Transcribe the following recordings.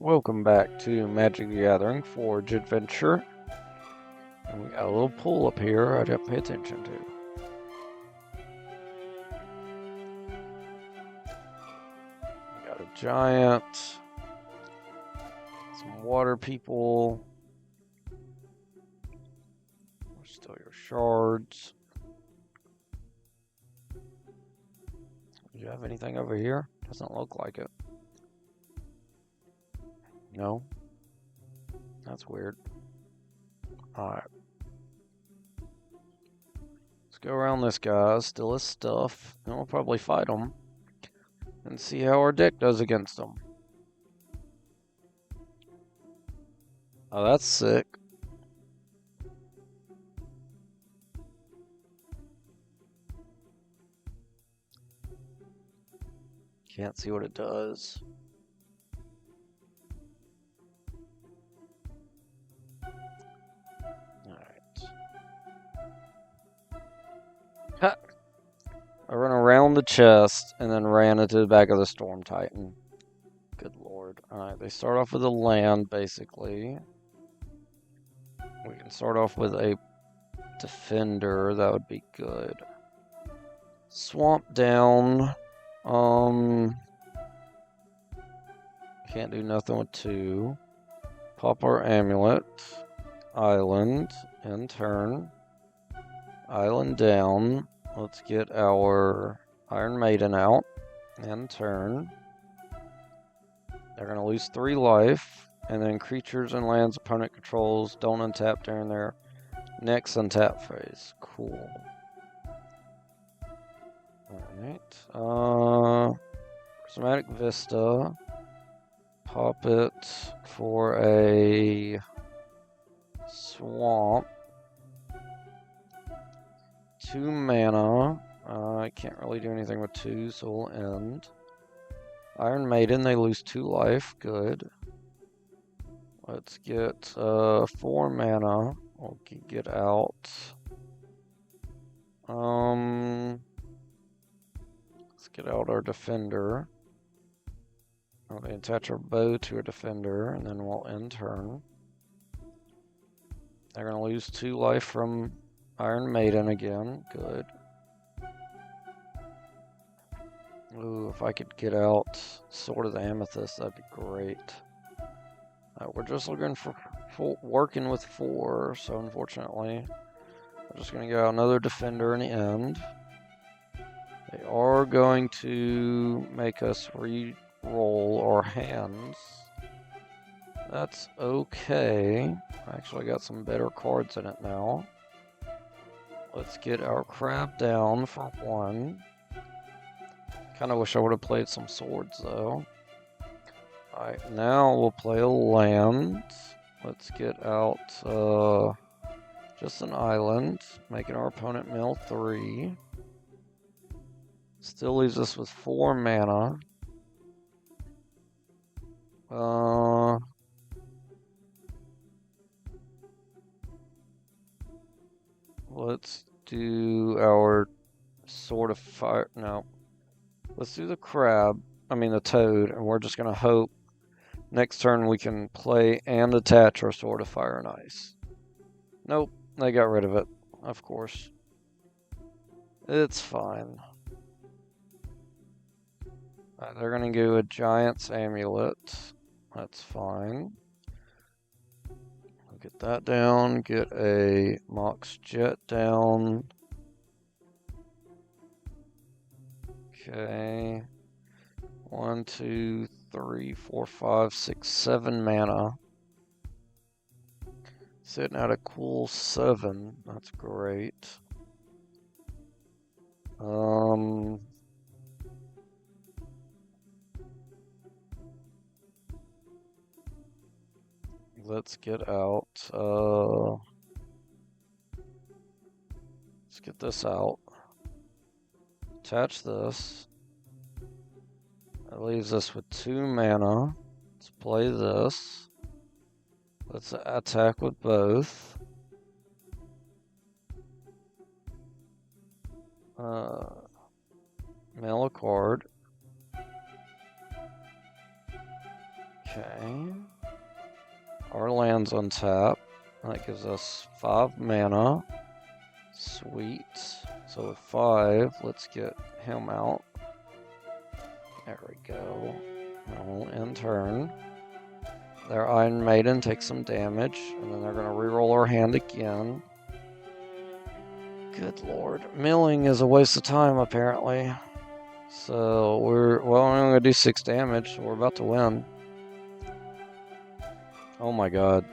Welcome back to Magic the Gathering Forge Adventure. And we got a little pool up here I didn't pay attention to. We got a giant, some water people. There's still your shards. Do you have anything over here? Doesn't look like it. No? That's weird. Alright. Let's go around this guy, steal his stuff, and we'll probably fight him. And see how our deck does against him. Oh, that's sick. Can't see what it does. Ha! I ran around the chest and then ran into the back of the Storm Titan. Good lord. Alright, they start off with a land, basically. We can start off with a defender. That would be good. Swamp down. Can't do nothing with 2. Pop our amulet. Island. End turn. Island down. Let's get our Iron Maiden out. End turn. They're going to lose 3 life. And then creatures and lands opponent controls don't untap during their next untap phase. Cool. Alright. Prismatic Vista. Pop it for a swamp. 2 mana. I can't really do anything with 2, so we'll end. Iron Maiden, they lose 2 life. Good. Let's get 4 mana. We'll get out. Let's get out our defender. We'll attach our bow to a defender, and then we'll end turn. They're going to lose 2 life from Iron Maiden again. Good. Ooh, if I could get out Sword of the Amethyst, that'd be great. We're just looking for working with 4, so unfortunately, we're just going to get out another defender in the end. They are going to make us re-roll our hands. That's okay. I actually got some better cards in it now. Let's get our crab down for 1. Kind of wish I would have played some swords, though. Alright, now we'll play a land. Let's get out just an island, making our opponent mill 3. Still leaves us with 4 mana. Let's do our Sword of Fire. No. Let's do the crab. I mean the toad, and we're just going to hope next turn we can play and attach our Sword of Fire and Ice. Nope, they got rid of it, of course. It's fine. They're going to do a Giant's Amulet. That's fine. Get that down. Get a Mox Jet down. Okay. 1, 2, 3, 4, 5, 6, 7 mana. Sitting at a cool 7. That's great. Let's get out. Let's get this out. Attach this. That leaves us with 2 mana. Let's play this. Let's attack with both. Mail a card. Okay. Our land's untapped. That gives us 5 mana. Sweet. So with 5, let's get him out. There we go. We'll end turn. Their Iron Maiden takes some damage, and then they're going to reroll our hand again. Good lord. Milling is a waste of time, apparently. So we're only going to do 6 damage, so we're about to win. Oh my god.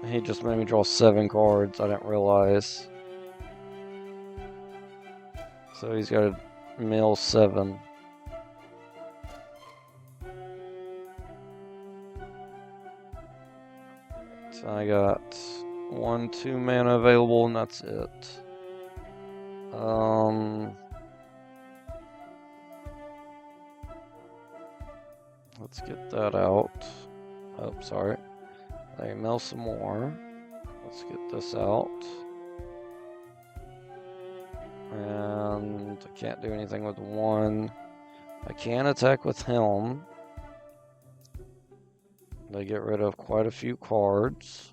He just made me draw 7 cards. I didn't realize. So he's got to mill 7. So I got 1, 2 mana available, and that's it. Let's get that out. Oh, sorry. They mill some more. Let's get this out. And I can't do anything with 1. I can attack with him. They get rid of quite a few cards.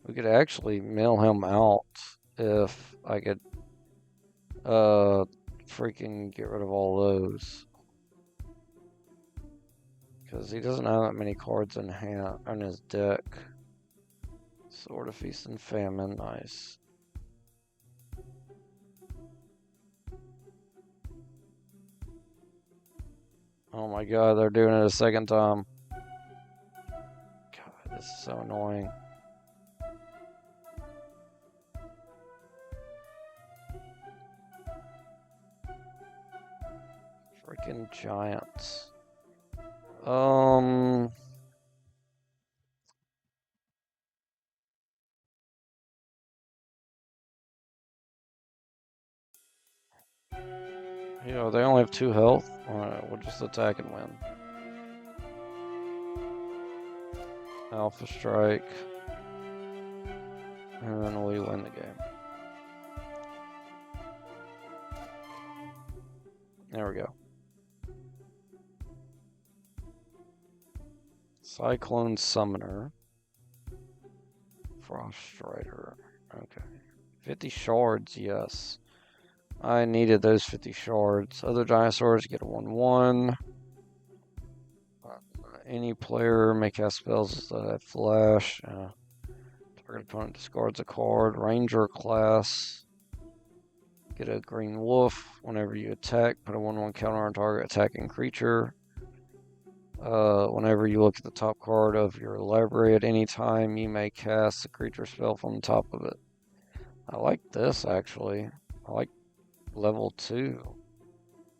We could actually mill him out if I could freaking get rid of all those. Because he doesn't have that many cards in hand on his deck. Sword of Feast and Famine, nice. Oh my god, they're doing it a second time. God, this is so annoying. Freaking giants. You know, they only have 2 health. Alright, we'll just attack and win. Alpha Strike. And then we win the game. There we go. Cyclone Summoner. Frost Strider. Okay. 50 shards, yes. I needed those 50 shards. Other dinosaurs get a 1/1. Any player may cast spells that have flash. Target opponent discards a card. Ranger class. Get a green wolf. Whenever you attack, put a 1/1 counter on target attacking creature. Whenever you look at the top card of your library at any time, you may cast a creature spell from the top of it. I like this, actually. I like level 2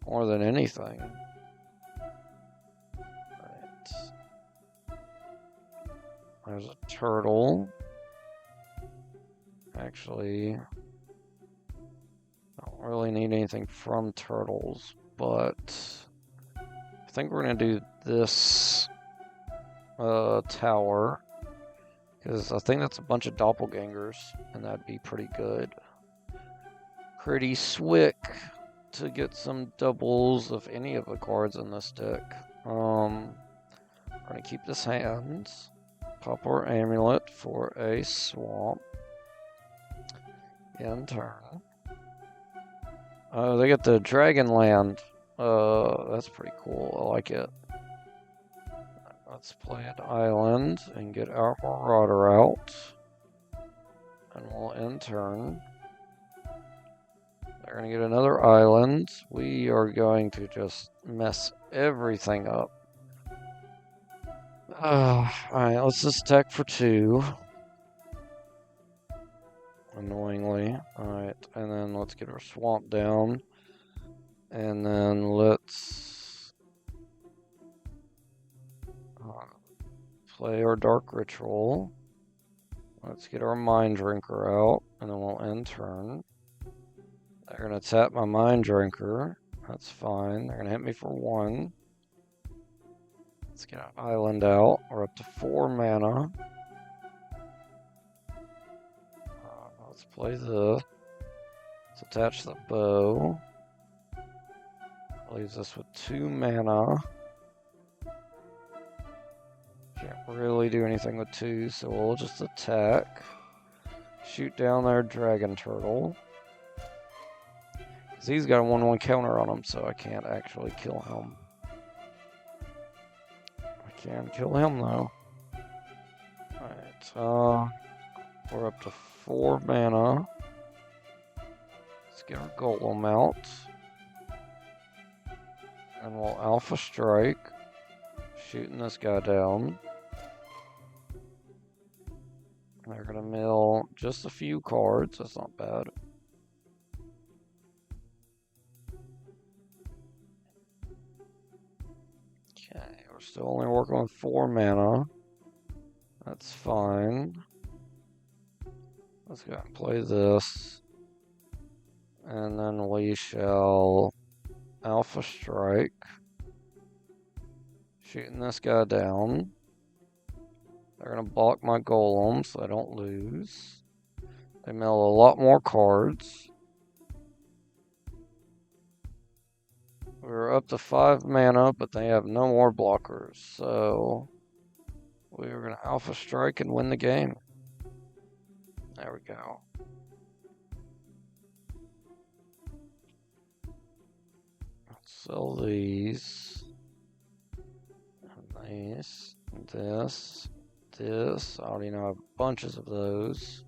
more than anything. Right. There's a turtle. Actually, I don't really need anything from turtles, but I think we're going to do this tower, because I think that's a bunch of doppelgangers, and that'd be pretty good. Pretty swick to get some doubles of any of the cards in this deck. We're going to keep this hand. Pop our amulet for a swamp. In turn. They get the Dragonland. That's pretty cool. I like it. Let's play an island and get our Marauder out. And we'll end turn. They're going to get another island. We are going to just mess everything up. Alright, let's just attack for 2. Annoyingly. Alright, and then let's get our swamp down. And then let's play our Dark Ritual. Let's get our Mind Drinker out, and then we'll end turn. They're going to tap my Mind Drinker. That's fine. They're going to hit me for 1. Let's get an island out. We're up to 4 mana. Let's play this. Let's attach the bow. Leaves us with 2 mana. Can't really do anything with 2, so we'll just attack. Shoot down their dragon turtle. Because he's got a 1/1 counter on him, so I can't actually kill him. I can kill him though. Alright, we're up to 4 mana. Let's get our golem out. And we'll Alpha Strike. Shooting this guy down. They're gonna mill just a few cards, that's not bad. Okay, we're still only working with 4 mana. That's fine. Let's go ahead and play this. And then we shall Alpha Strike. Shooting this guy down. They're going to block my golem so I don't lose. They mill a lot more cards. We're up to 5 mana, but they have no more blockers. So we're going to Alpha Strike and win the game. There we go. Let's sell these. Nice. This. I already know I have bunches of those.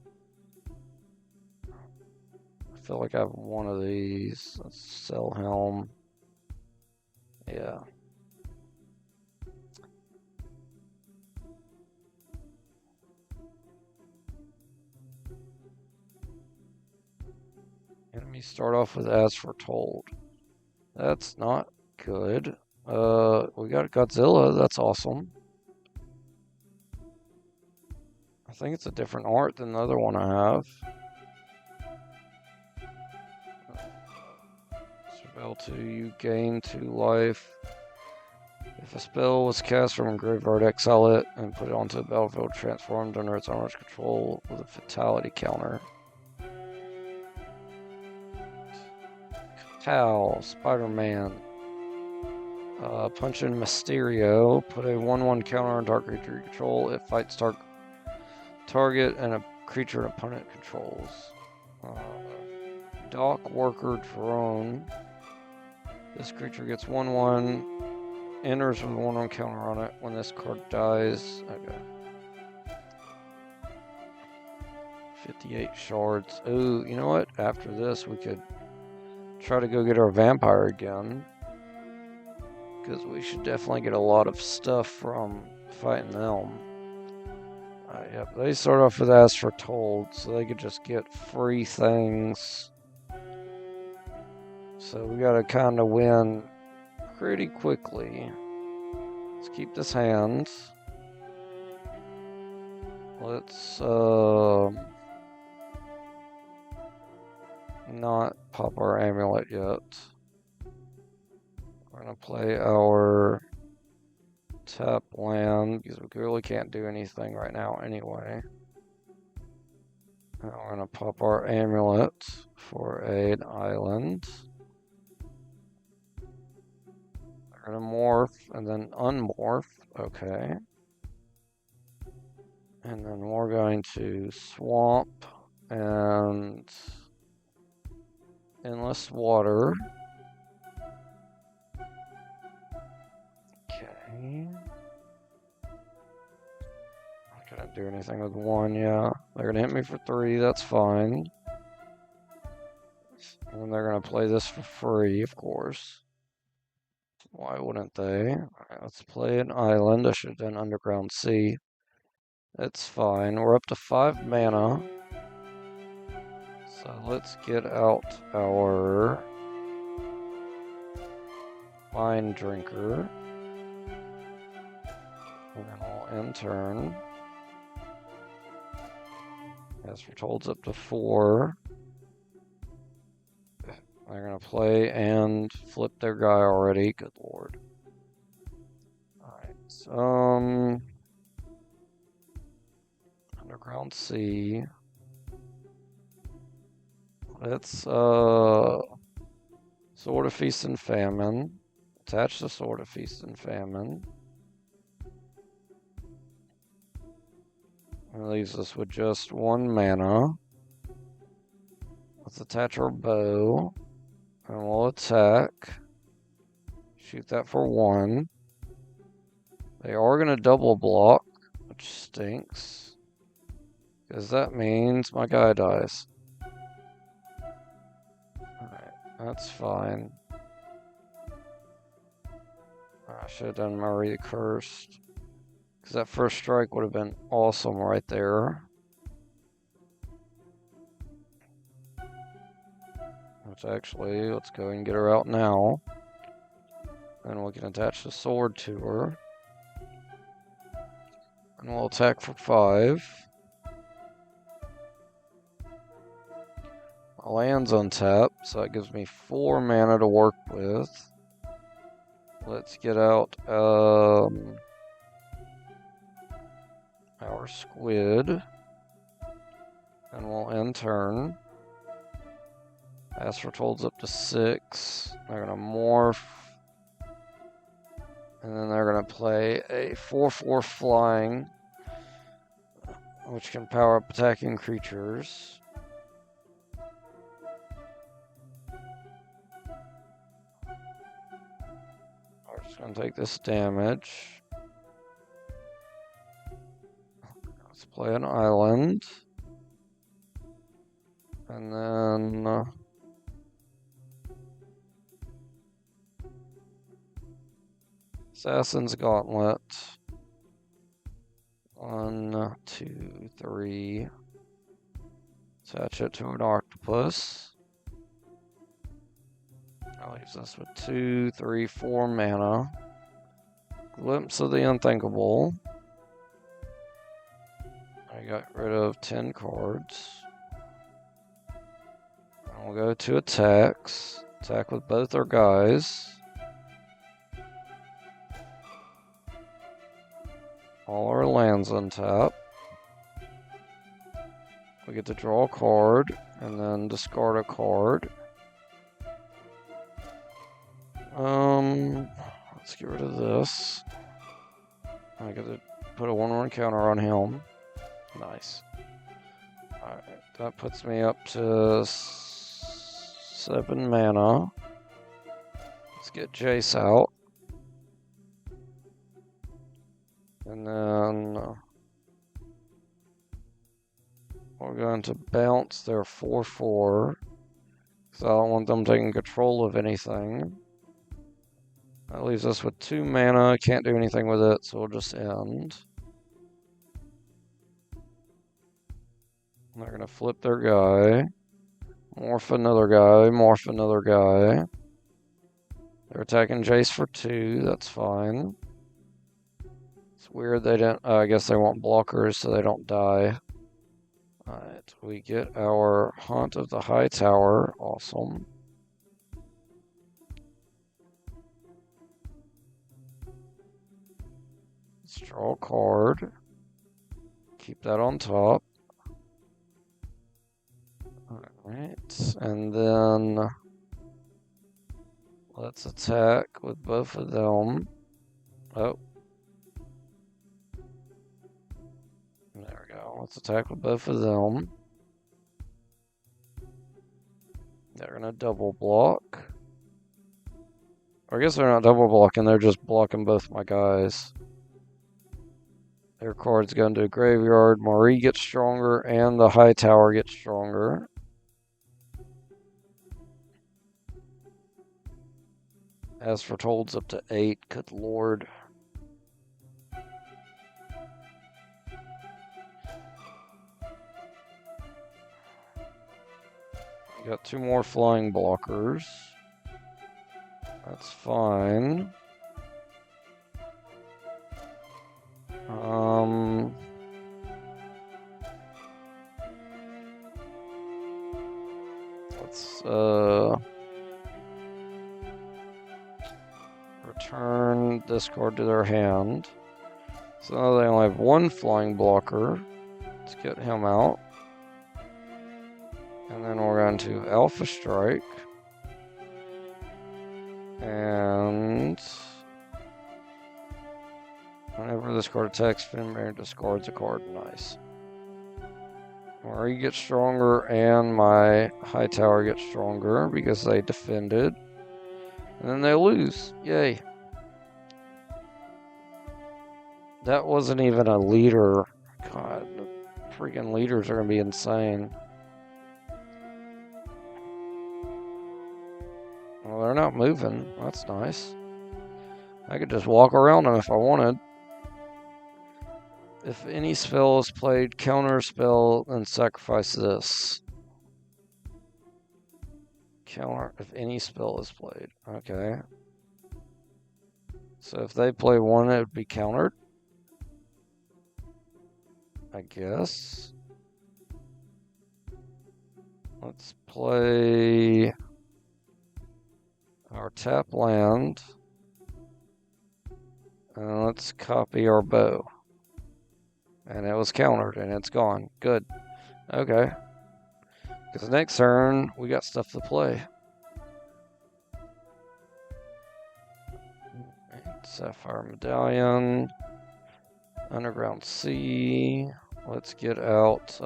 I feel like I have one of these. Let's sell Helm. Yeah. Enemies start off with As Foretold. That's not good. We got Godzilla. That's awesome. I think it's a different art than the other one I have. Spell 2, you gain 2 life. If a spell was cast from a graveyard, exile it and put it onto the battlefield transformed under its owner's control with a fatality counter. Tau, Spider-Man. Punch in Mysterio. Put a 1/1 counter on dark creature you control. It fights target and a creature an opponent controls. Dock Worker Drone. This creature gets 1/1. Enters with a 1/1 counter on it. When this card dies. Okay. 58 shards. Ooh, you know what? After this, we could try to go get our vampire again. Because we should definitely get a lot of stuff from fighting them. Yep, they start off with As Foretold, so they could just get free things. So we gotta kind of win pretty quickly. Let's keep this hand. Let's not pop our amulet yet. We're gonna play our tap land because we really can't do anything right now anyway. Now we're gonna pop our amulet for an island. We're gonna morph and then unmorph. Okay. And then we're going to swamp and endless water. Okay. I couldn't do anything with 1, yeah. They're gonna hit me for 3, that's fine. And then they're gonna play this for free, of course. Why wouldn't they? Alright, let's play an island. I should have done Underground Sea. It's fine. We're up to 5 mana. So let's get out our Mind Drinker. And then we'll end turn. As Foretold's up to 4. They're gonna play and flip their guy already. Good lord. Alright, Underground Sea. Let's Sword of Feast and Famine. Attach the Sword of Feast and Famine. It leaves us with just 1 mana. Let's attach our bow. And we'll attack. Shoot that for 1. They are going to double block, which stinks. Because that means my guy dies. Alright, that's fine. I should have done Marie Cursed. Because that first strike would have been awesome right there. Which actually, let's go and get her out now. Then we can attach the sword to her. And we'll attack for 5. My land's untapped, so that gives me 4 mana to work with. Let's get out our squid. And we'll end turn. Astrotold's up to 6. They're going to morph. And then they're going to play a 4/4 flying, which can power up attacking creatures. We're just going to take this damage. Let's play an island. And then Assassin's Gauntlet. 1, 2, 3. Attach it to an octopus. That leaves us with 2, 3, 4 mana. Glimpse of the Unthinkable. I got rid of 10 cards. And we'll go to attacks. Attack with both our guys. All our lands untap. We get to draw a card and then discard a card. Let's get rid of this. I get to put a 1/1 counter on him. Nice. Alright, that puts me up to 7 mana. Let's get Jace out. And then we're going to bounce their 4/4. Because I don't want them taking control of anything. That leaves us with 2 mana. Can't do anything with it, so we'll just end. They're going to flip their guy. Morph another guy. Morph another guy. They're attacking Jace for 2. That's fine. It's weird they didn't... I guess they want blockers so they don't die. Alright, we get our Haunt of the High Tower. Awesome. Let's draw a card. Keep that on top. Alright, and then let's attack with both of them. Oh. There we go. Let's attack with both of them. They're going to double block. Or I guess they're not double blocking, they're just blocking both my guys. Their card's going to graveyard. Marie gets stronger and the High Tower gets stronger. As for Told's up to 8. Good lord. Got 2 more flying blockers. That's fine. Let's return this card to their hand. So now they only have 1 flying blocker. Let's get him out. And then we're going to Alpha Strike. And whenever this card attacks, Finbar discards a card. Nice. Murray gets stronger and my high tower gets stronger because they defended. And then they lose. Yay. That wasn't even a leader. God, the freaking leaders are going to be insane. Well, they're not moving. That's nice. I could just walk around them if I wanted. If any spell is played, counter spell, then sacrifice this. Counter if any spell is played. Okay. So if they play one, it would be countered. I guess. Let's play our tap land. And let's copy our bow. And it was countered and it's gone. Good. Okay. Because next turn, we got stuff to play. Sapphire Medallion. Underground Sea. Let's get out.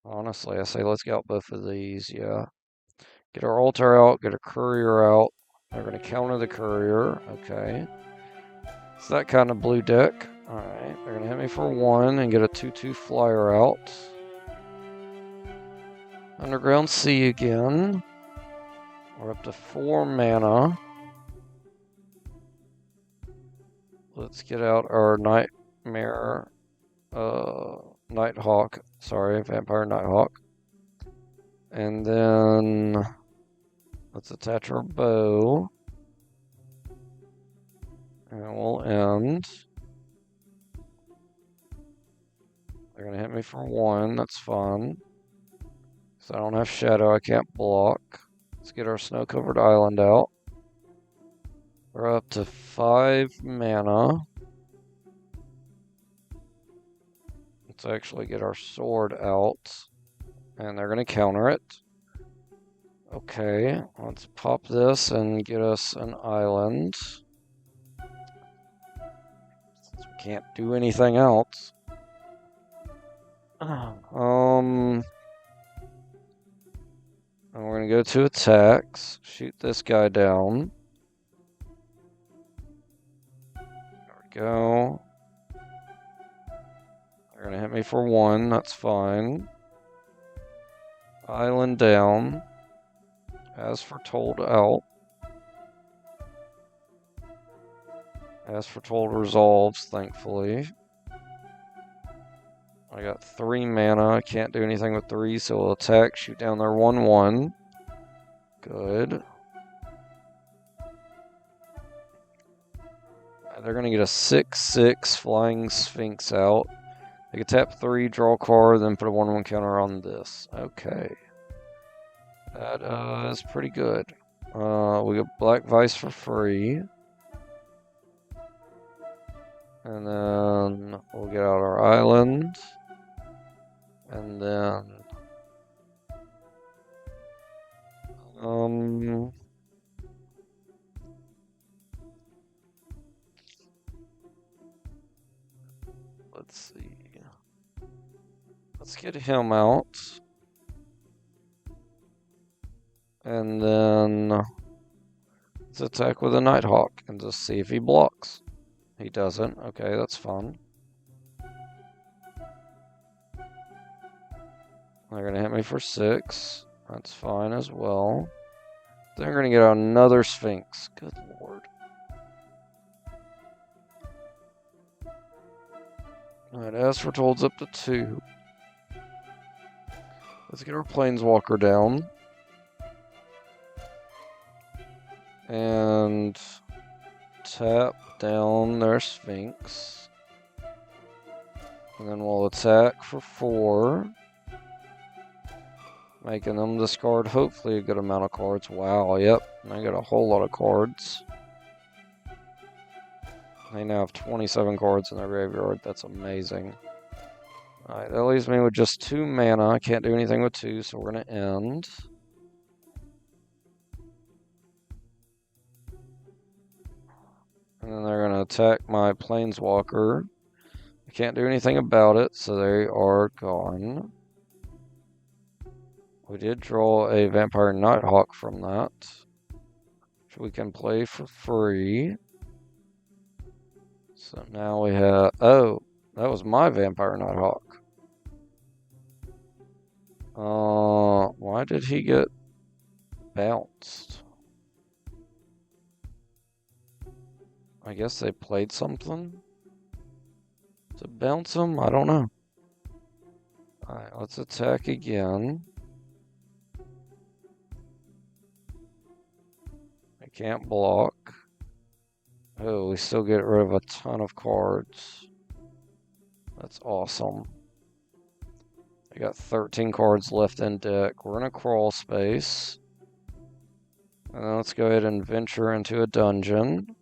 Honestly, I say let's get out both of these. Yeah. Get our altar out. Get a courier out. They're going to counter the courier. Okay. It's that kind of blue deck. Alright. They're going to hit me for 1 and get a 2/2 flyer out. Underground Sea again. We're up to 4 mana. Let's get out our Nightmare, Nighthawk. Sorry, Vampire Nighthawk. And then let's attach our bow. And we'll end. They're going to hit me for 1. That's fun. So I don't have shadow. I can't block. Let's get our snow-covered island out. We're up to 5 mana. Let's actually get our sword out. And they're going to counter it. Okay, let's pop this and get us an island. Since we can't do anything else. And we're going to go to attacks. Shoot this guy down. There we go. They're going to hit me for 1. That's fine. Island down. As foretold out. As foretold resolves, thankfully. I got 3 mana. I can't do anything with 3, so we'll attack, shoot down their 1/1. Good. They're going to get a 6/6 Flying Sphinx out. They can tap 3, draw a card, then put a 1/1 counter on this. Okay. That is pretty good. We got Black Vice for free. And then we'll get out our island. And then let's see. Let's get him out. And then let's attack with a Nighthawk and just see if he blocks. He doesn't. Okay, that's fun. They're going to hit me for 6. That's fine as well. They're going to get out another Sphinx. Good lord. Alright, as foretold's up to 2. Let's get our Planeswalker down. And tap down their Sphinx. And then we'll attack for 4. Making them discard hopefully a good amount of cards. Wow, yep. I got a whole lot of cards. They now have 27 cards in their graveyard. That's amazing. Alright, that leaves me with just 2 mana. I can't do anything with 2, so we're going to end. And then they're going to attack my Planeswalker. I can't do anything about it, so they are gone. We did draw a Vampire Nighthawk from that, which we can play for free. So now we have... Oh, that was my Vampire Nighthawk. Why did he get bounced? I guess they played something to bounce him? I don't know. Alright, let's attack again. I can't block. Oh, we still get rid of a ton of cards. That's awesome. I got 13 cards left in deck. We're in a crawl space. And then let's go ahead and venture into a dungeon.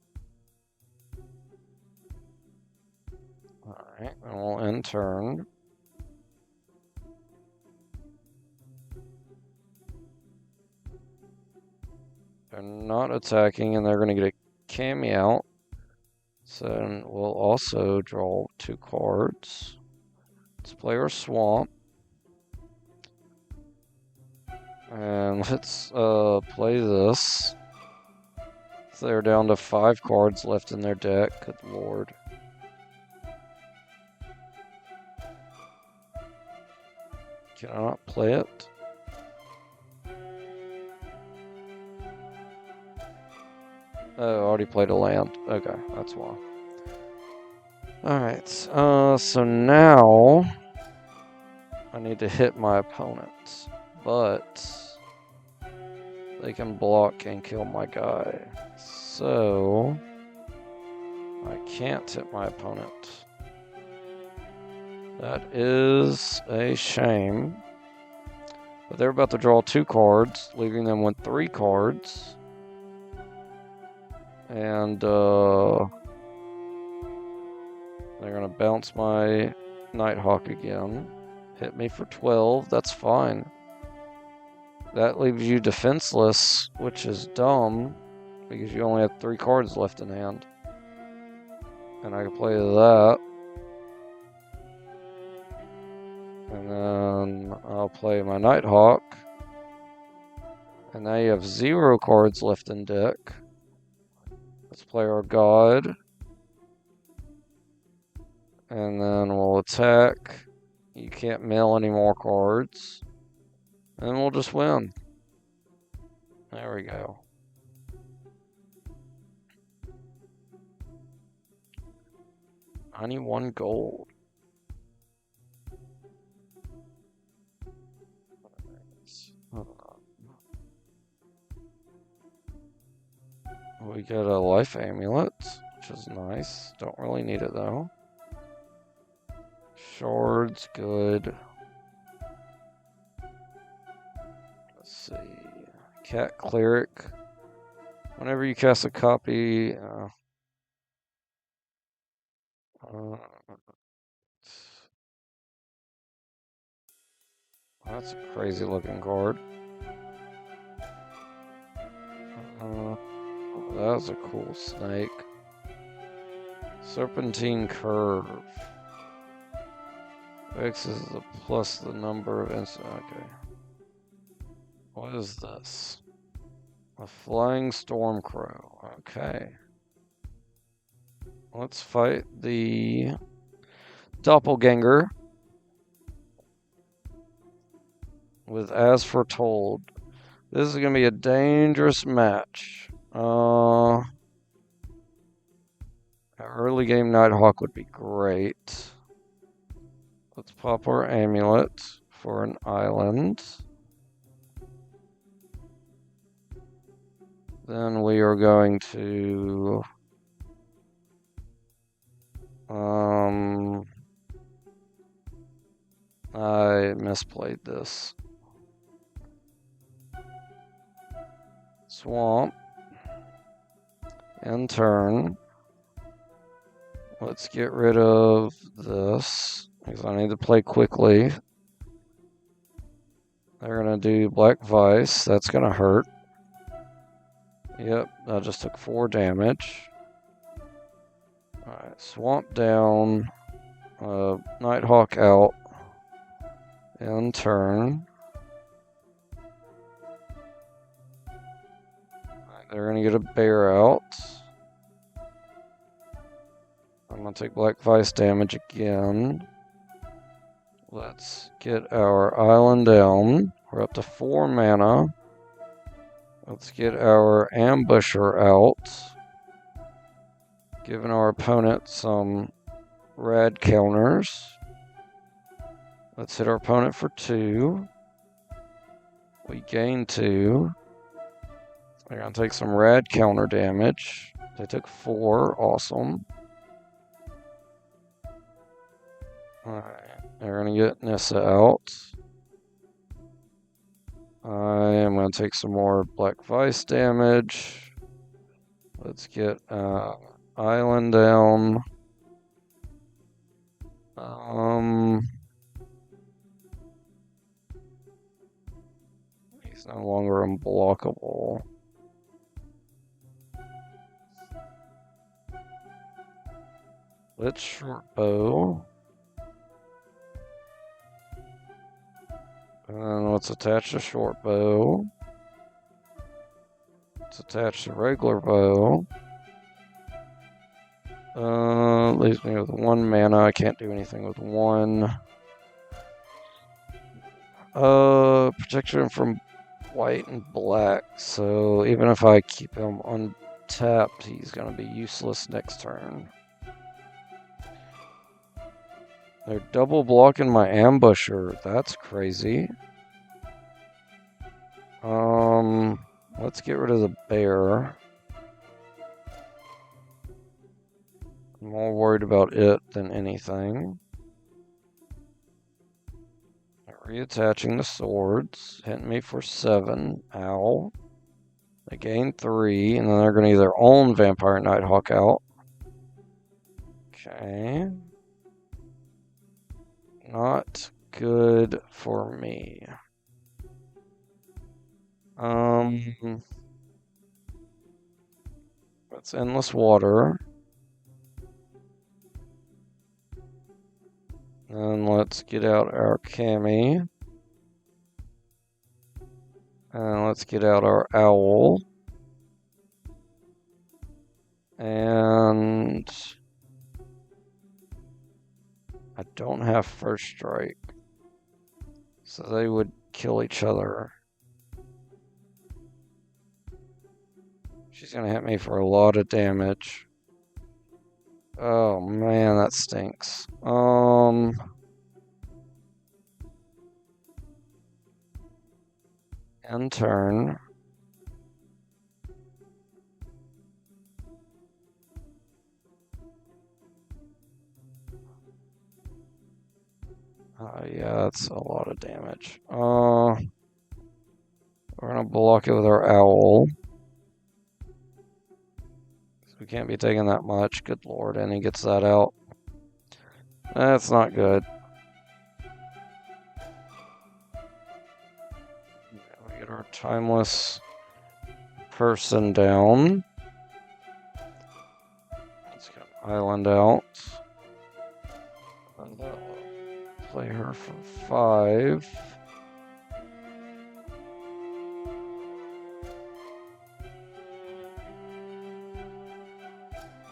Alright, and we'll end turn. They're not attacking, and they're going to get a Cammy out. So we'll also draw 2 cards. Let's play our swamp. And let's play this. So they're down to 5 cards left in their deck. Good lord. Can I not play it? Oh, I already played a land. Okay, that's why. Alright, so now I need to hit my opponent, but they can block and kill my guy. So I can't hit my opponent. That is a shame. But they're about to draw 2 cards, leaving them with 3 cards. And they're going to bounce my Nighthawk again. Hit me for 12. That's fine. That leaves you defenseless, which is dumb, because you only have 3 cards left in hand. And I can play that. And then I'll play my Nighthawk. And now you have 0 cards left in deck. Let's play our god. And then we'll attack. You can't mill any more cards. And we'll just win. There we go. I need 1 gold. We get a life amulet, which is nice. Don't really need it though. Shards, good. Let's see. Cat Cleric. Whenever you cast a copy, that's a crazy looking card. That's a cool snake. Serpentine Curve. X is the plus the number of instant. Okay. What is this? A Flying Stormcrow. Okay. Let's fight the Doppelganger with As Foretold. This is going to be a dangerous match. An early game Nighthawk would be great. Let's pop our amulet for an island. Then we are going to I misplayed this. Swamp. End turn. Let's get rid of this, because I need to play quickly. They're going to do Black Vice. That's going to hurt. Yep, I just took 4 damage. Alright, swamp down. Nighthawk out. End turn. They're gonna get a bear out. I'm gonna take Black Vice damage again. Let's get our island down. We're up to 4 mana. Let's get our ambusher out. Giving our opponent some rad counters. Let's hit our opponent for 2. We gain 2. They're gonna take some rad counter damage. They took 4. Awesome. Alright. They're gonna get Nissa out. I am gonna take some more Black Vice damage. Let's get island down. He's no longer unblockable. Let's short bow. And let's attach the short bow. Let's attach the regular bow. Leaves me with 1 mana. I can't do anything with 1. Protection from white and black. So even if I keep him untapped, he's gonna be useless next turn. They're double blocking my ambusher. That's crazy. Let's get rid of the bear. I'm more worried about it than anything. Reattaching the swords. Hitting me for 7. Ow. They gain 3, and then they're going to either own Vampire Nighthawk out. Okay. Not good for me. That's Endless Water. And let's get out our Cami. And let's get out our Owl. And I don't have First Strike. So they would kill each other. She's gonna hit me for a lot of damage. Oh man, that stinks. End turn. Yeah, that's a lot of damage. We're gonna block it with our Owl. We can't be taking that much. Good lord, and he gets that out. That's not good. We get our Timeless person down. Let's get Island out. And play her for 5.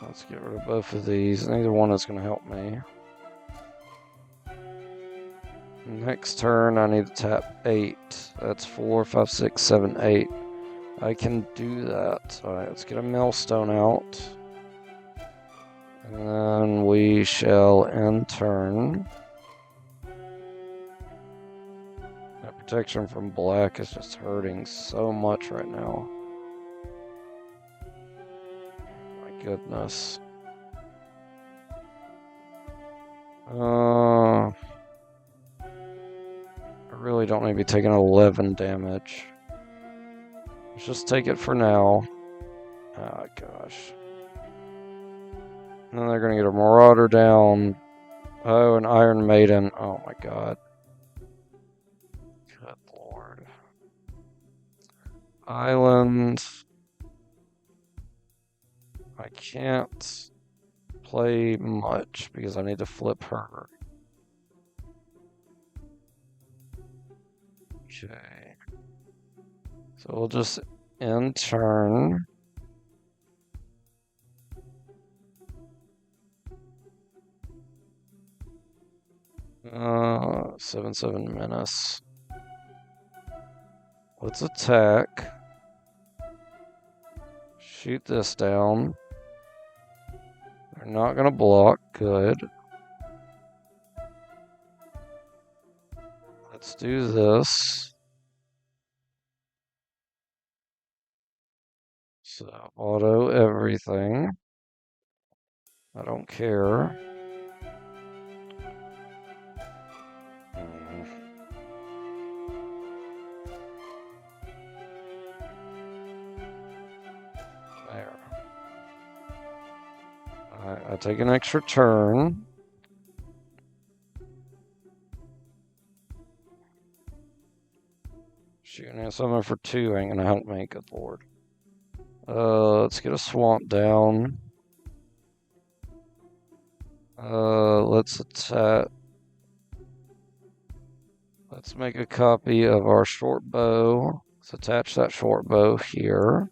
Let's get rid of both of these. Neither one is going to help me. Next turn, I need to tap 8. That's 4, 5, 6, 7, 8. I can do that. Alright, let's get a Millstone out. And then we shall end turn. That protection from black is just hurting so much right now. My goodness. I really don't need to be taking 11 damage. Let's just take it for now. Oh gosh. And then they're gonna get a Marauder down. Oh, an Iron Maiden. Oh my god. Good lord. Island. I can't play much because I need to flip her. Okay. So we'll just end turn. Uh, 7/7 menace. Let's attack. Shoot this down. They're not gonna block. Good. Let's do this. So auto everything. I don't care. There. I take an extra turn. Shooting at something for 2 ain't gonna help me, good lord. Let's get a swamp down. Let's attack. Let's make a copy of our short bow. Let's attach that short bow here.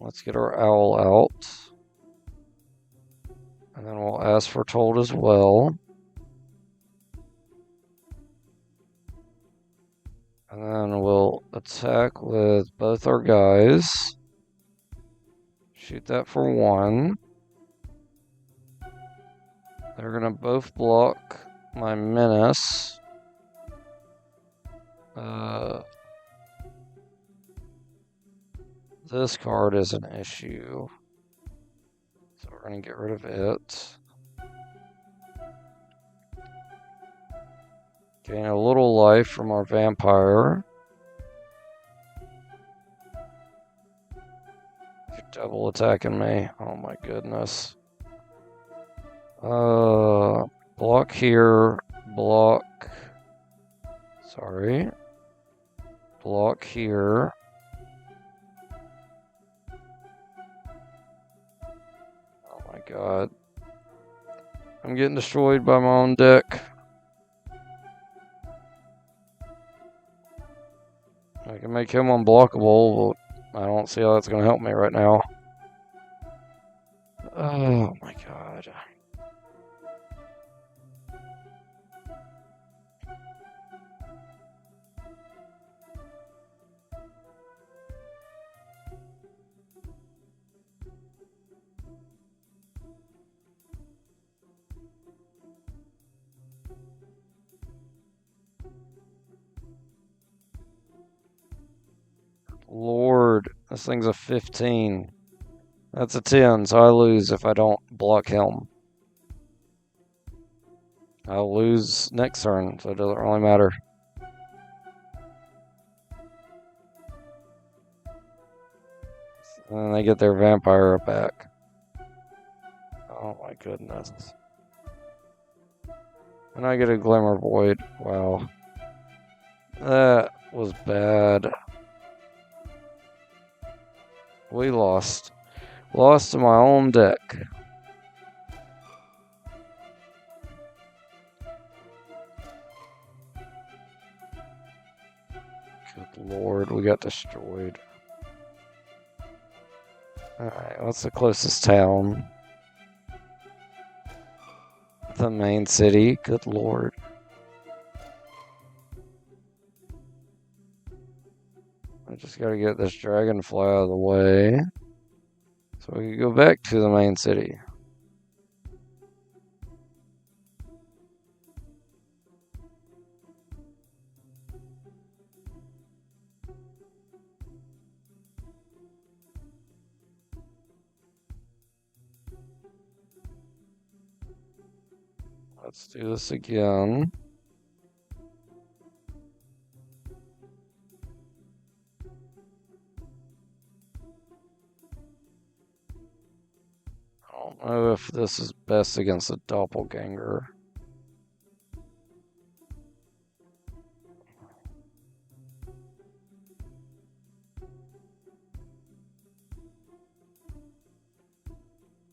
Let's get our owl out. And then we'll ask for told as well. And then we'll attack with both our guys. Shoot that for 1. They're gonna both block my menace. This card is an issue. So we're gonna get rid of it. Gain a little life from our vampire. You're double attacking me. Oh my goodness. Block here. Block. Sorry. Block here. Oh my god. I'm getting destroyed by my own deck. I can make him unblockable, but I don't see how that's going to help me right now. Oh my god. Lord, this thing's a 15. That's a 10, so I lose if I don't block him. I'll lose next turn, so it doesn't really matter. And then they get their vampire back. Oh my goodness. And I get a Glimmer Void. Wow. That was bad. We lost. Lost to my own deck. Good lord, we got destroyed. Alright, what's the closest town? The main city. Good lord. I just gotta get this dragonfly out of the way. So we can go back to the main city. Let's do this again. I don't know if this is best against a doppelganger.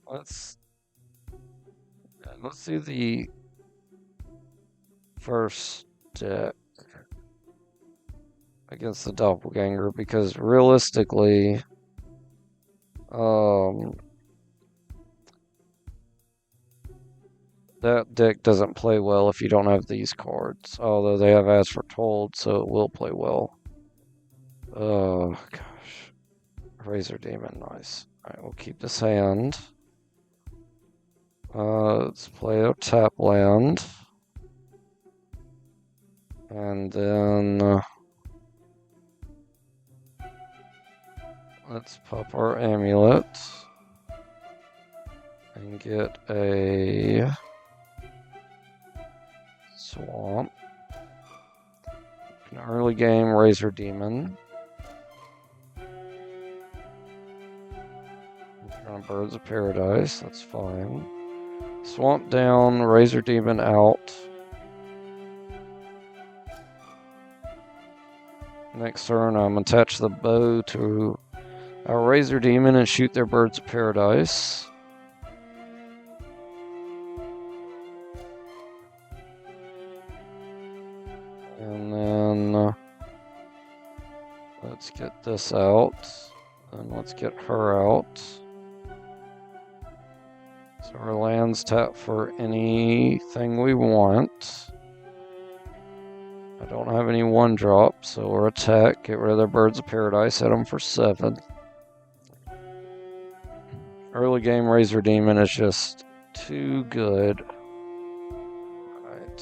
Let's see the first deck against the doppelganger, because realistically, that deck doesn't play well if you don't have these cards. Although they have As Foretold, so it will play well. Oh gosh, Razor Demon, nice. All right, we'll keep this hand. Let's play a tap land. And then let's pop our amulet and get a swamp. An early game Razor Demon. On Birds of Paradise, that's fine. Swamp down, Razor Demon out. Next turn, I'm attach the bow to our Razor Demon and shoot their Birds of Paradise. And then let's get this out. And let's get her out. So our lands tap for anything we want. I don't have any 1-drop, so we'll attack, get rid of their Birds of Paradise, hit them for 7. Early game Razor Demon is just too good.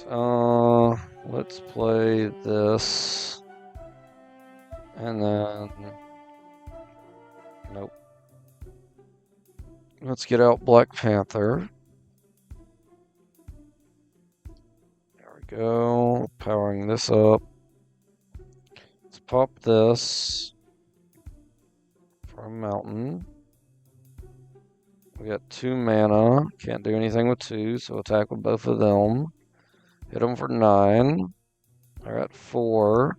Alright, let's play this. And then... Nope. Let's get out Black Panther. There we go. Powering this up. Let's pop this for a mountain. We got 2 mana. Can't do anything with 2, so attack with both of them. Hit them for 9. They're at 4.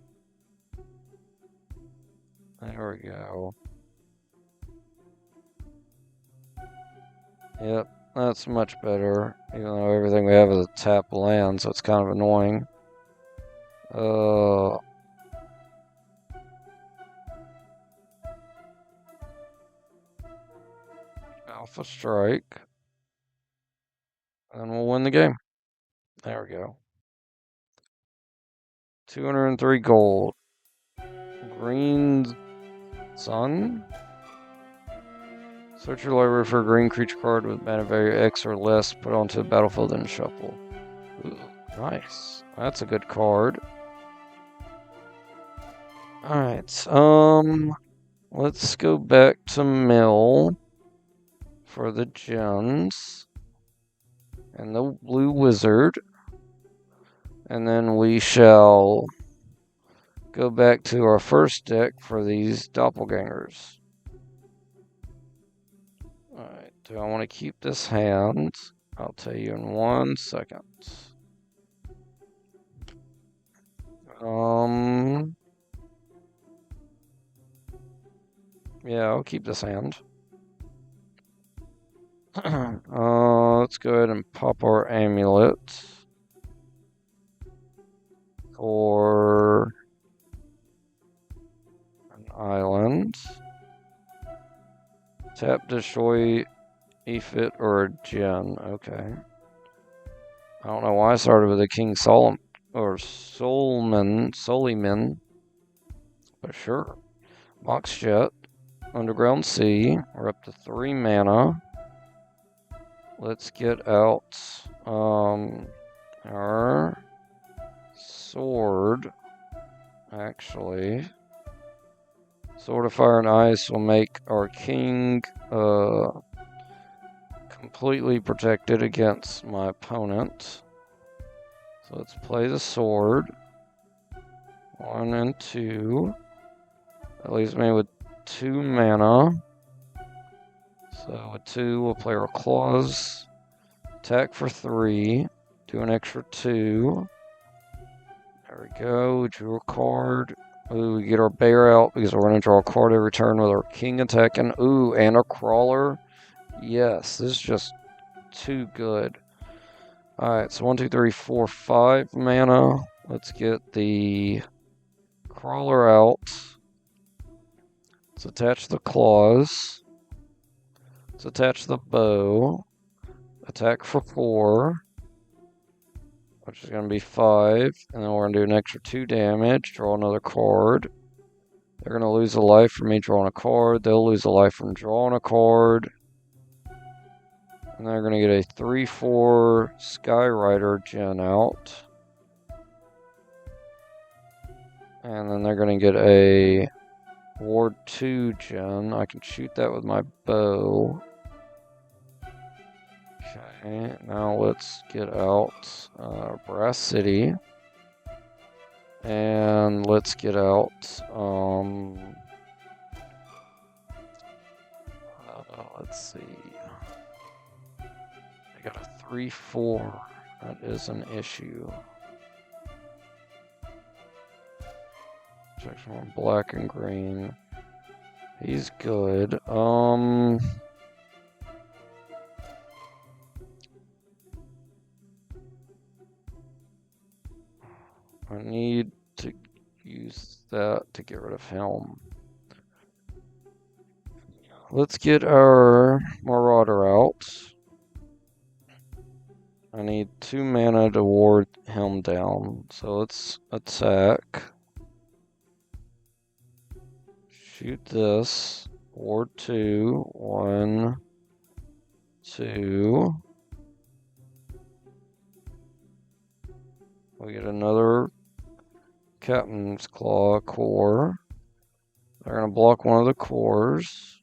There we go. Yep, that's much better. Even though everything we have is a tap land, so it's kind of annoying. Alpha Strike. And we'll win the game. There we go. 203 gold. Green Sun. Search your library for a green creature card with mana value X or less, put onto the battlefield and shuffle. Ooh, nice. That's a good card. Alright, let's go back to mill for the gems and the blue wizard. And then we shall go back to our first deck for these doppelgangers. Alright, do I want to keep this hand? I'll tell you in 1 second. Yeah, I'll keep this hand. Let's go ahead and pop our amulet for an island. Tap, destroy, Ephit, or a Gen. Okay. I don't know why I started with a King Solomon or Soliman, but sure. Box Jet, Underground Sea. We're up to 3 mana. Let's get out our sword. Actually, Sword of Fire and Ice will make our king completely protected against my opponent. So let's play the sword. 1 and 2. That leaves me with 2 mana. So with 2, we'll play our claws. Attack for 3. Do an extra 2. There we go. We drew a card. Ooh, we get our bear out because we're going to draw a card every turn with our king attacking. Ooh, and a crawler Yes, this is just too good. Alright, so 1, 2, 3, 4, 5 mana. Let's get the crawler out. Let's attach the claws. Let's attach the bow. Attack for 4, which is going to be 5. And then we're going to do an extra 2 damage. Draw another card. They're going to lose a life from me drawing a card. They'll lose a life from drawing a card. And they're going to get a 3/4 Skyrider gen out. And then they're going to get a Ward 2 gen. I can shoot that with my bow. Okay, now let's get out Brass City. And let's get out, let's see. I got a 3/4. That is an issue. Section 1, black and green. He's good. I need to use that to get rid of him. Let's get our Marauder out. I need 2 mana to ward him down. So let's attack. Shoot this. Ward 2. 1, 2. We get another Captain's Claw core. They're going to block one of the cores.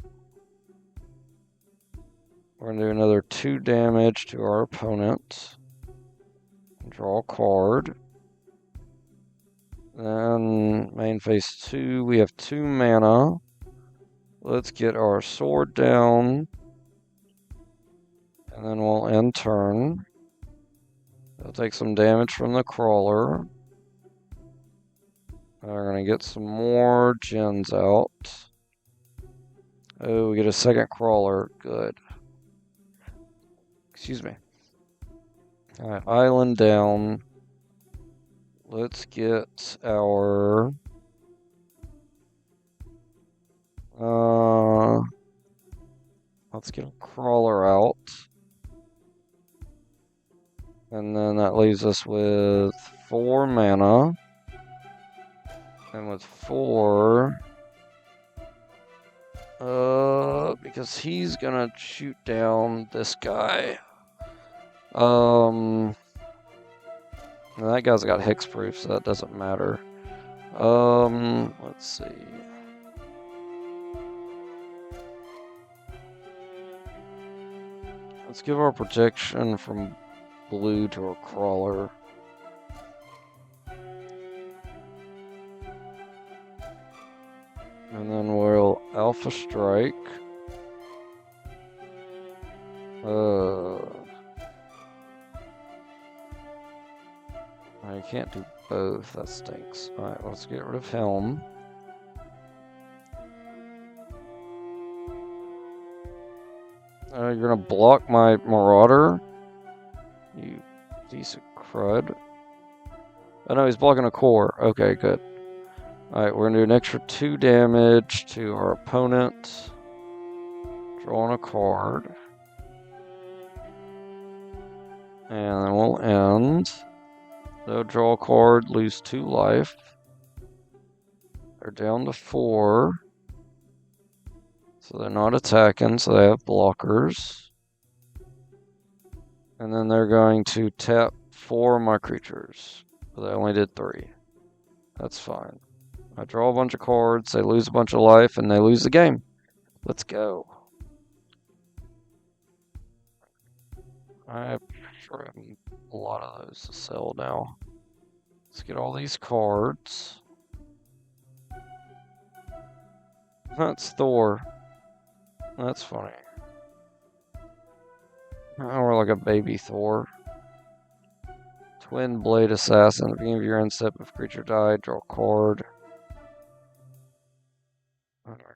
We're going to do another 2 damage to our opponent. Draw a card. Then main phase 2, we have 2 mana. Let's get our sword down. And then we'll end turn. They'll take some damage from the crawler. We're going to get some more gens out. Oh, we get a second crawler. Good. Excuse me. Alright, island down. Let's get our... let's get a crawler out. And then that leaves us with 4 mana. And with 4... because he's gonna shoot down this guy. And that guy's got hexproof, so that doesn't matter. Let's see. Let's give our protection from blue to our crawler. And then we'll Alpha Strike. I can't do both, that stinks. Alright, let's get rid of him. You're gonna block my Marauder? You piece of crud. Oh no, he's blocking a core. Okay, good. Alright, we're gonna do an extra 2 damage to our opponent. Drawing a card. And then we'll end. They'll draw a card, lose 2 life. They're down to 4. So they're not attacking, so they have blockers. And then they're going to tap 4 of my creatures. But they only did 3. That's fine. I draw a bunch of cards, they lose a bunch of life, and they lose the game. Let's go. I have a lot of those to sell now. Let's get all these cards. That's Thor. That's funny. Oh, we're like a baby Thor. Twin Blade Assassin. At the beginning of your end step, if creature died, draw a card.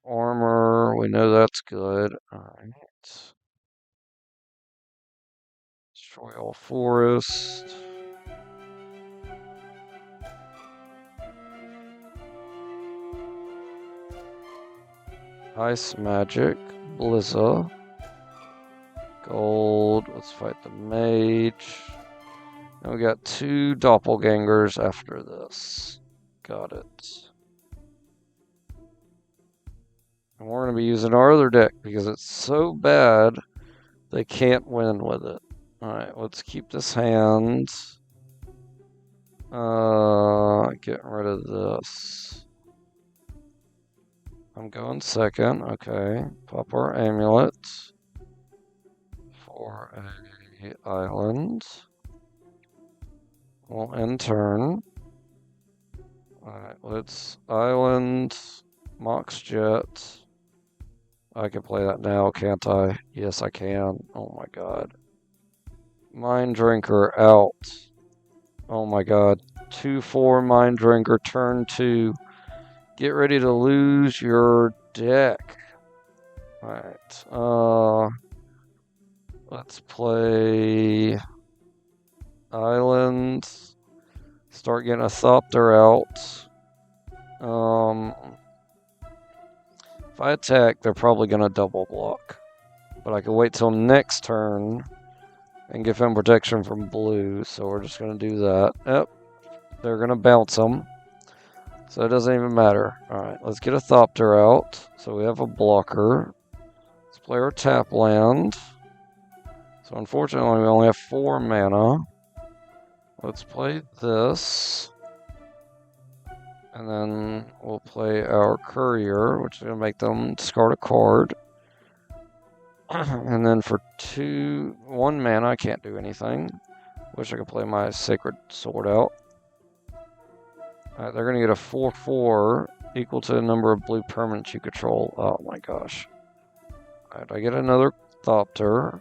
Armor, we know that's good. Alright. Destroy all forest. Ice magic. Blizza. Gold. Let's fight the mage. And we got 2 doppelgangers after this. Got it. And we're going to be using our other deck because it's so bad they can't win with it. Alright, let's keep this hand. Getting rid of this. I'm going second. Okay. Pop our amulet for a island. We'll end turn. Alright, let's island Mox Jet. I can play that now, can't I? Yes, I can. Oh my god. Mind Drinker out. Oh my god. 2/4 Mind Drinker, turn 2. Get ready to lose your deck. Alright. Let's play Island. Start getting a Thopter out. If I attack, they're probably going to double block. But I can wait till next turn and give him protection from blue. So we're just going to do that. Yep. They're going to bounce him. So it doesn't even matter. Alright, let's get a Thopter out. So we have a blocker. Let's play our tap land. So unfortunately, we only have 4 mana. Let's play this. And then we'll play our Courier, which is going to make them discard a card. And then for 1 mana, I can't do anything. Wish I could play my Sacred Sword out. Alright, they're going to get a 4/4 equal to the number of blue permanents you control. Oh my gosh. Alright, I get another Thopter.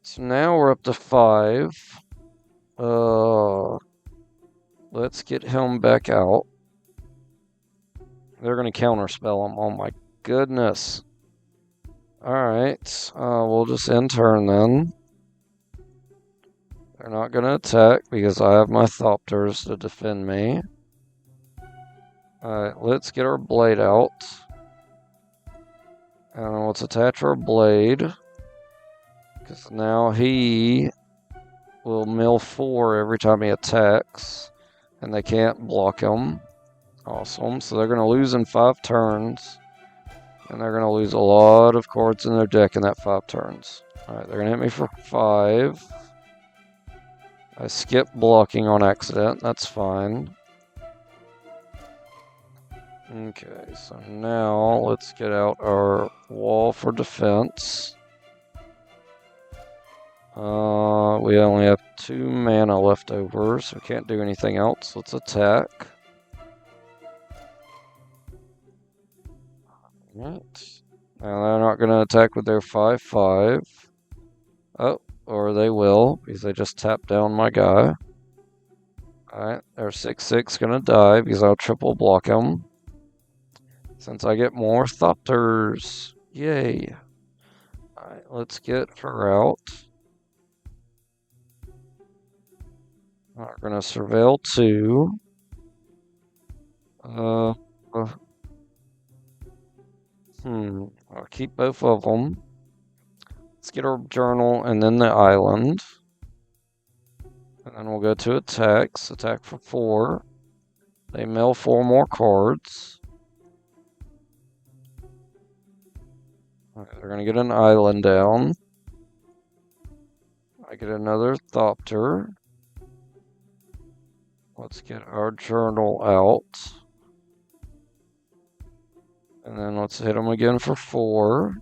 So now we're up to 5. Let's get him back out. They're going to counterspell him. Oh my goodness. Alright, we'll just end turn then. They're not going to attack because I have my Thopters to defend me. Alright, let's get our blade out. And let's attach our blade. Because now he will mill 4 every time he attacks. And they can't block him. Awesome. So they're going to lose in 5 turns. And they're going to lose a lot of cards in their deck in that 5 turns. Alright, they're going to hit me for 5. I skipped blocking on accident. That's fine. Okay, so now let's get out our wall for defense. We only have 2 mana left over, so we can't do anything else. Let's attack. Alright. Now they're not going to attack with their 5/5. Oh, or they will, because they just tapped down my guy. Alright, their 6/6 going to die, because I'll triple block him. Since I get more Thopters. Yay. Alright, let's get her out. We're going to surveil 2. I'll keep both of them. Let's get our journal and then the island. And then we'll go to attacks. Attack for 4. They mill 4 more cards. Right, they're going to get an island down. I get another Thopter. Let's get our journal out. And then let's hit them again for 4.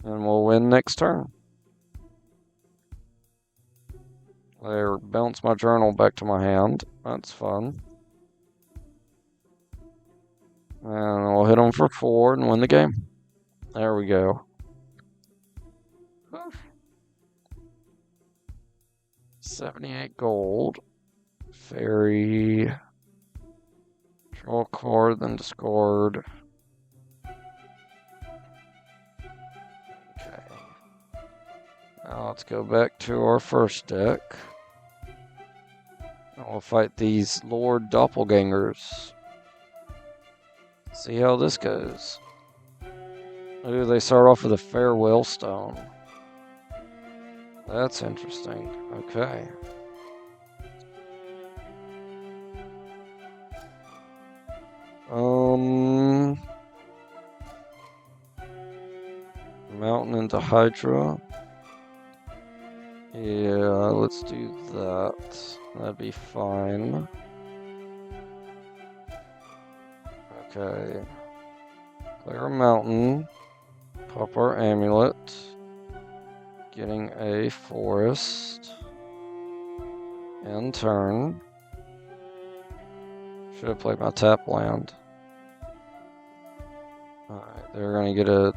And we'll win next turn. There, bounce my journal back to my hand. That's fun. And we'll hit them for 4 and win the game. There we go. 78 gold. Fairy. Draw a card, then discard. Okay. Now let's go back to our first deck. And we'll fight these Lord Doppelgangers. See how this goes. Ooh, they start off with a Farewell Stone. That's interesting. Okay. Mountain into Hydra. Yeah, let's do that. That'd be fine. Okay. Play our mountain. Pop our amulet. Getting a forest. End turn. Should have played my tap land. Alright, they're gonna get a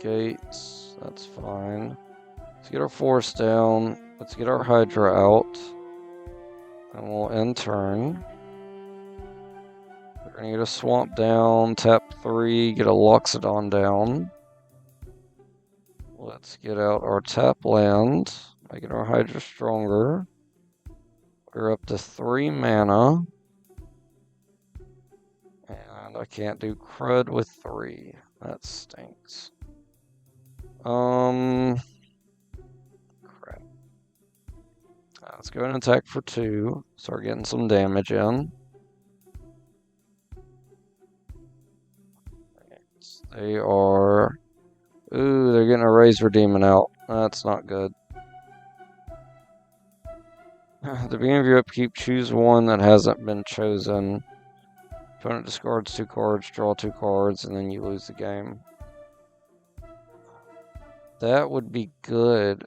gates. That's fine. Let's get our forest down. Let's get our Hydra out. And we'll end turn. We're gonna get a swamp down, tap 3, get a Loxodon down. Let's get out our tap land, making our Hydra stronger. We're up to 3 mana. And I can't do crud with 3. That stinks. Crap. Let's go ahead and attack for 2. Start getting some damage in. They are... Ooh, they're getting a Razor Demon out. That's not good. At the beginning of your upkeep, choose one that hasn't been chosen. Opponent discards 2 cards, draw 2 cards, and then you lose the game. That would be good.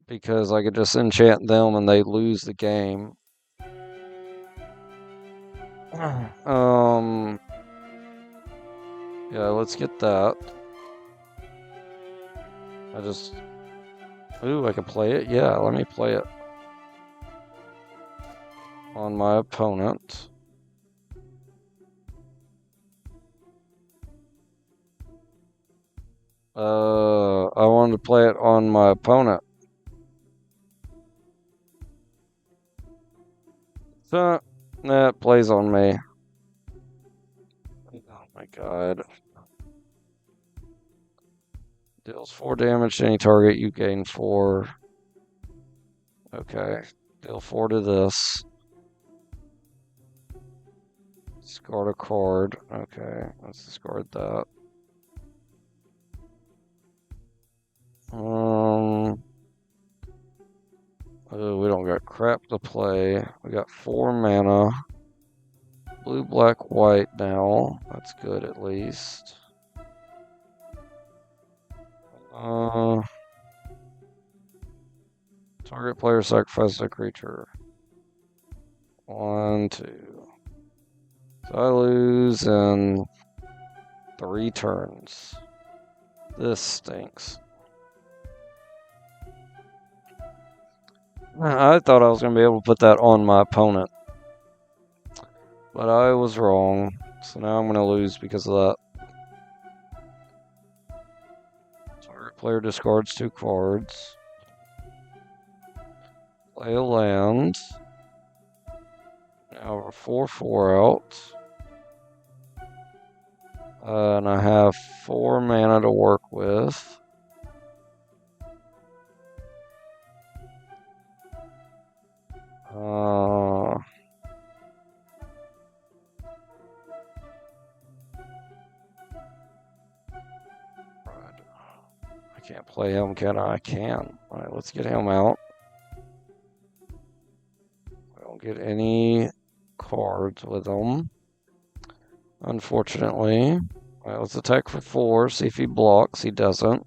Because I could just enchant them and they lose the game. Yeah, let's get that. Ooh, I can play it? Yeah, let me play it. On my opponent. I wanted to play it on my opponent. So, that plays on me. Oh my god. Deals 4 damage to any target, you gain 4. Okay. Deal 4 to this. Discard a card. Okay, let's discard that. Oh, we don't got crap to play. We got 4 mana. Blue, black, white now. That's good at least. Target player sacrifices a creature. 1, 2. So I lose in 3 turns. This stinks. I thought I was going to be able to put that on my opponent. But I was wrong. So now I'm going to lose because of that. Target player discards 2 cards. Play a land. Now we're 4/4 out. And I have 4 mana to work with. I can't play him, can I? I can. Alright, let's get him out. I don't get any cards with him, unfortunately. Alright, let's attack for 4, see if he blocks. He doesn't.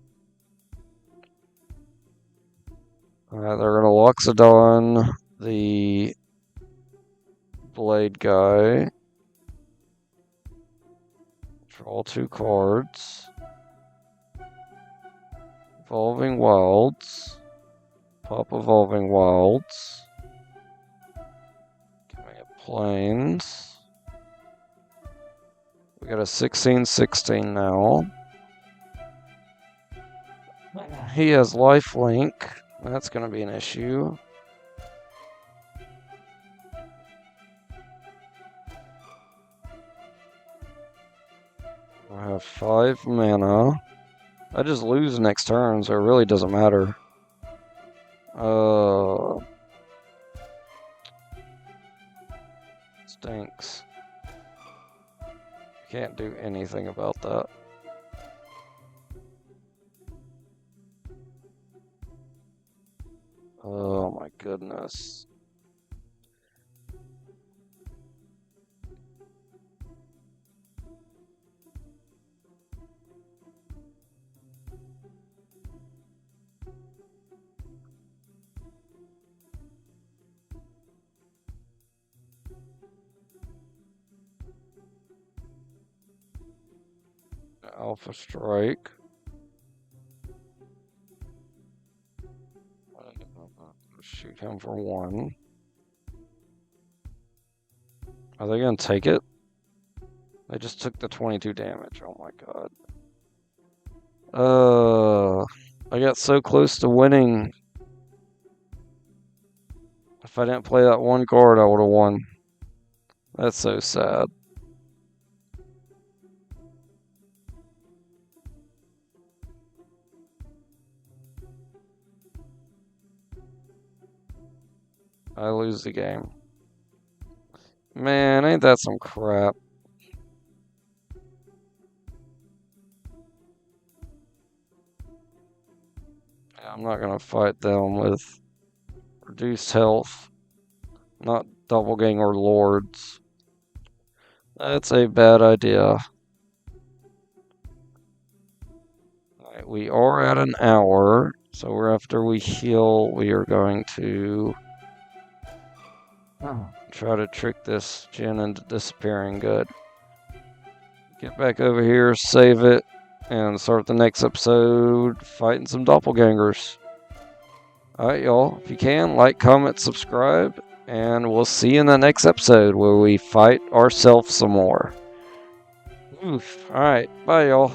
Alright, they're going to Loxodon the Blade guy. Draw 2 cards. Evolving Wilds. Pop Evolving Wilds. Give me a Plains. We got a 16-16 now. He has lifelink. That's going to be an issue. I have 5 mana. I just lose next turn, so it really doesn't matter. Stinks. Can't do anything about that. Oh my goodness. Alpha Strike. Shoot him for 1. Are they going to take it? They just took the 22 damage. Oh my god. I got so close to winning. If I didn't play that one card, I would have won. That's so sad. I lose the game. Man, ain't that some crap. Yeah, I'm not gonna fight them with reduced health. Not doppelganger lords. That's a bad idea. Alright, we are at an hour, so after we heal, we are going to try to trick this Jin into disappearing. Good. Get back over here, save it, and start the next episode fighting some doppelgangers. Alright, y'all. If you can, like, comment, subscribe, and we'll see you in the next episode where we fight ourselves some more. Alright, bye, y'all.